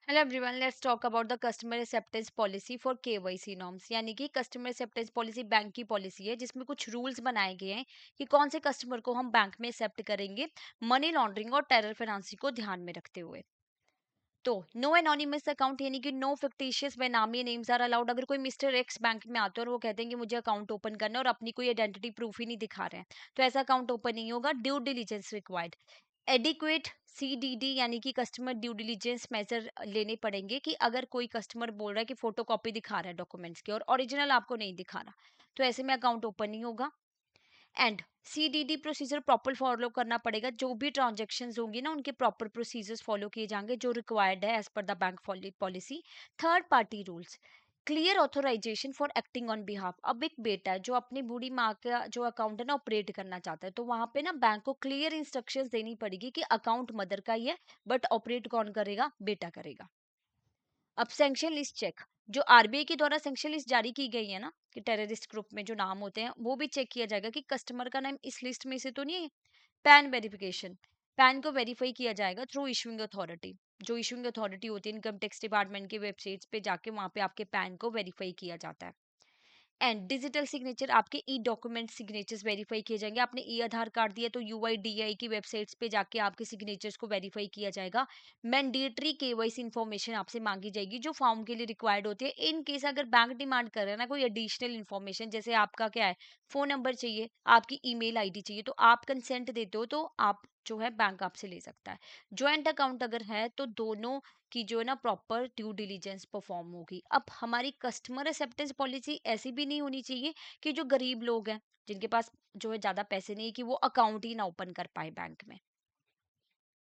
Hello everyone, let's talk about the customer acceptance policy for KYC norms. यानी कि customer acceptance policy bank की policy है जिसमें कुछ रूल्स बनाए गए हैं कि कौन से कस्टमर को हम बैंक में एक्सेप्ट करेंगे मनी लॉन्ड्रिंग और टेरर फाइनेंसिंग को ध्यान में रखते हुए। तो नो एनोनिमस अकाउंट यानी कि नो फिक्टिशियस बेनामी नेम्स आर अलाउड। अगर कोई मिस्टर एक्स बैंक में आते हैं और वो कहते हैं कि मुझे अकाउंट ओपन करना है और अपनी कोई आइडेंटिटी प्रूफ ही नहीं दिखा रहे हैं, तो ऐसा अकाउंट ओपन नहीं होगा। Due diligence required. Adequate CDD यानी कि कस्टमर ड्यू डिलीजेंस मेजर लेने पड़ेंगे कि अगर कोई कस्टमर बोल रहा है कि फोटो कॉपी दिखा रहा है डॉक्यूमेंट्स की और ओरिजिनल आपको नहीं दिखा रहा, तो ऐसे में अकाउंट ओपन नहीं होगा। And CDD procedure proper follow करना पड़ेगा। जो भी ट्रांजेक्शन्स होंगी ना, उनके प्रॉपर प्रोसीजर्स फॉलो किए जाएंगे जो रिक्वायर्ड है as per the bank policy. Third party rules. Clear authorization for acting on behalf. अब एक बेटा है जो अपनी बूढ़ी माँ का जो अकाउंट है ना ऑपरेट करना चाहता है, तो वहां पे ना बैंक को क्लियर इंस्ट्रक्शंस देनी पड़ेगी कि अकाउंट मदर का ही है, बट ऑपरेट कौन करेगा? बेटा करेगा। अब सैंक्शन लिस्ट चेक। जो आरबीआई के द्वारा सैंक्शन लिस्ट जारी की गई है ना, कि टेररिस्ट ग्रुप में जो नाम होते हैं वो भी चेक किया जाएगा कि कस्टमर का नाम इस लिस्ट में से तो नहीं है। Pan verification. पैन को वेरीफाई किया जाएगा थ्रू इशूइंग अथॉरिटी। जो इशूइंग अथॉरिटी होती है इनकम टैक्स डिपार्टमेंट की वेबसाइट्स पे जाके वहां पे आपके पैन को वेरीफाई किया जाता है। And digital signature. आपके ई डॉक्यूमेंट सिग्नेचर्स वेरीफाई किए जाएंगे। आपने ई आधार कार्ड दिया तो यूआईडीआई की वेबसाइट्स पे जाके आपके सिग्नेचर्स को वेरीफाई किया जाएगा। मैंडेटरी केवाईसी इन्फॉर्मेशन आपसे मांगी जाएगी जो फॉर्म के लिए रिक्वायर्ड होती है। इन केस अगर बैंक डिमांड कर रहा है ना कोई एडिशनल इन्फॉर्मेशन, जैसे आपका क्या है, फोन नंबर चाहिए, आपकी ईमेल आईडी चाहिए, तो आप कंसेंट देते हो तो आप जो है बैंक आपसे ले सकता है। ज्वाइंट अकाउंट अगर है तो दोनों की जो है ना प्रॉपर ड्यू डिलीजेंस परफॉर्म होगी। अब हमारी कस्टमर एक्सेप्टेंस पॉलिसी ऐसी भी नहीं होनी चाहिए कि जो गरीब लोग हैं जिनके पास जो है ज्यादा पैसे नहीं है कि वो अकाउंट ही ना ओपन कर पाए बैंक में।